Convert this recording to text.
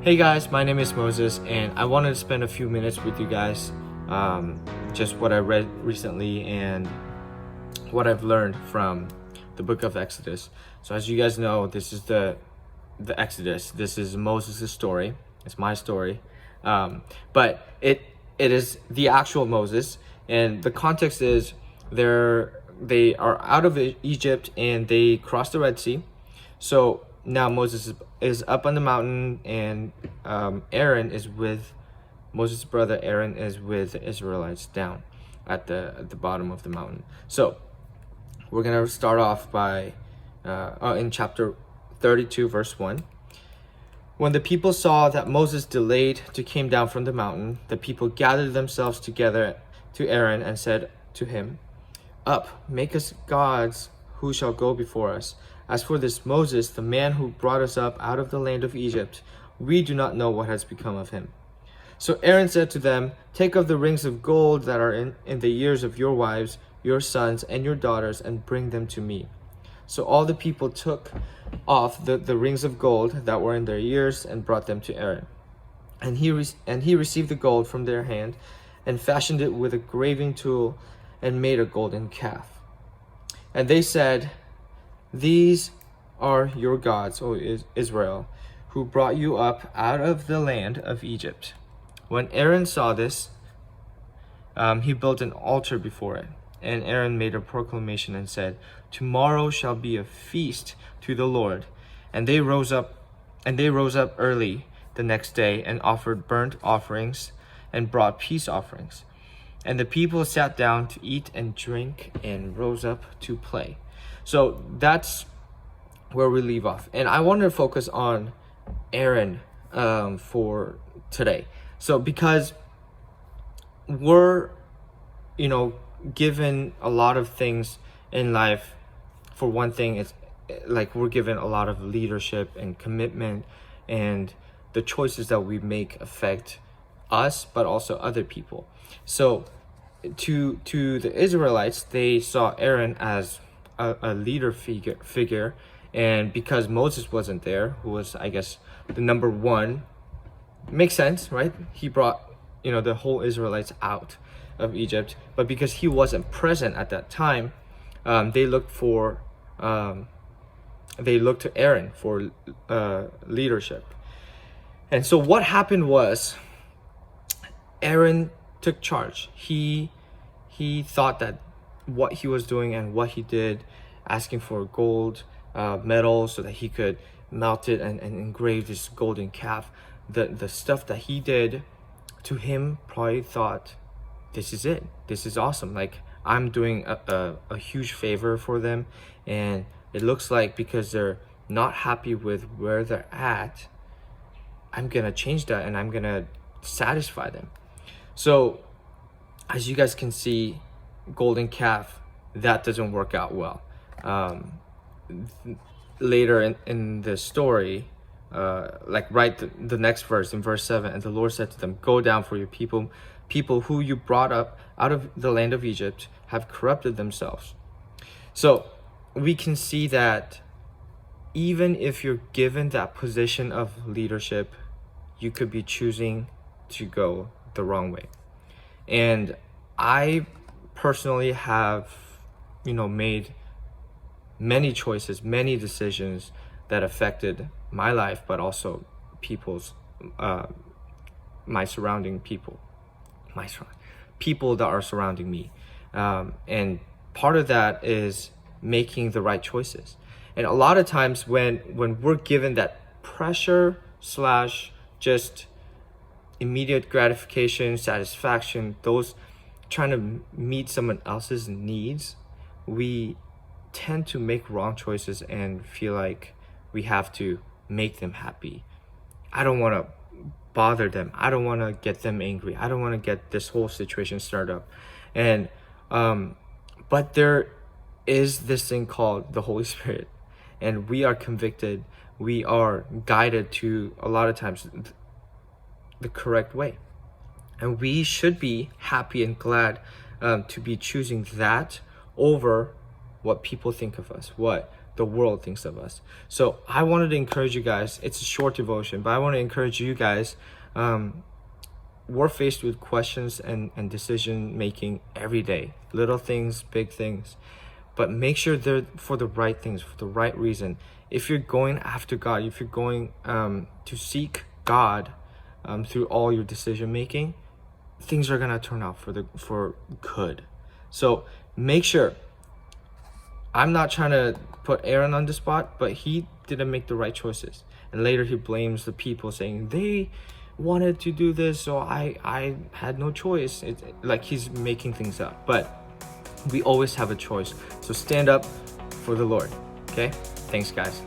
Hey guys, my name is Moses, and I wanted to spend a few minutes with you guys, just what I read recently and what I've learned from the book of Exodus. So as you guys know, this is the Exodus. This is Moses' story. It's my story, but it is the actual Moses, and the context is they are out of Egypt and they cross the Red Sea. So now Moses is up on the mountain, and Moses' brother Aaron is with the Israelites down at the bottom of the mountain. So we're gonna start off by in chapter 32, verse 1. When the people saw that Moses delayed to come down from the mountain, the people gathered themselves together to Aaron and said to him, "Up, make us gods who shall go before us. As for this Moses, the man who brought us up out of the land of Egypt, we do not know what has become of him." So Aaron said to them, "Take of the rings of gold that are in the ears of your wives, your sons, and your daughters, and bring them to me." So all the people took off the rings of gold that were in their ears and brought them to Aaron. And he received the gold from their hand and fashioned it with a graving tool and made a golden calf. And they said, "These are your gods, O Israel, who brought you up out of the land of Egypt." When Aaron saw this, he built an altar before it. And Aaron made a proclamation and said, "Tomorrow shall be a feast to the Lord." And they rose up early the next day and offered burnt offerings and brought peace offerings. And the people sat down to eat and drink and rose up to play. So that's where we leave off. And I want to focus on Aaron for today. So because we're, given a lot of things in life. For one thing, it's like we're given a lot of leadership and commitment, and the choices that we make affect us, but also other people. So to the Israelites, they saw Aaron as a leader figure, and because Moses wasn't there, who was, I guess, the number one, makes sense, right? He brought the whole Israelites out of Egypt, but because he wasn't present at that time, they looked to Aaron for leadership. And so what happened was Aaron took charge. He thought that what he was doing and what he did, asking for gold metal so that he could melt it and engrave this golden calf, the stuff that he did, to him probably thought, this is it, this is awesome, like I'm doing a huge favor for them, and it looks like because they're not happy with where they're at, I'm gonna change that and I'm gonna satisfy them. So as you guys can see, golden calf, that doesn't work out well. Later in the story, the next verse, in verse 7, and the Lord said to them, "Go down, for your people who you brought up out of the land of Egypt have corrupted themselves." So we can see that even if you're given that position of leadership, you could be choosing to go the wrong way. And I personally have, made many choices, many decisions that affected my life, but also my surrounding people, people that are surrounding me. And part of that is making the right choices. And a lot of times when we're given that pressure / just immediate gratification, satisfaction, those trying to meet someone else's needs, we tend to make wrong choices and feel like we have to make them happy. I don't want to bother them. I don't want to get them angry. I don't want to get this whole situation stirred up. And but there is this thing called the Holy Spirit, and we are convicted. We are guided to, a lot of times, the correct way, and we should be happy and glad to be choosing that over what people think of us, what the world thinks of us. So I wanted to encourage you guys. It's a short devotion, but I want to encourage you guys. We're faced with questions and decision making every day, little things, big things, but make sure they're for the right things, for the right reason. If you're going after God, if you're going to seek God through all your decision making, things are gonna turn out for good. So make sure. I'm not trying to put Aaron on the spot, but he didn't make the right choices, and later he blames the people, saying they wanted to do this, so I had no choice. It's like he's making things up, but we always have a choice. So stand up for the Lord. Okay, thanks guys.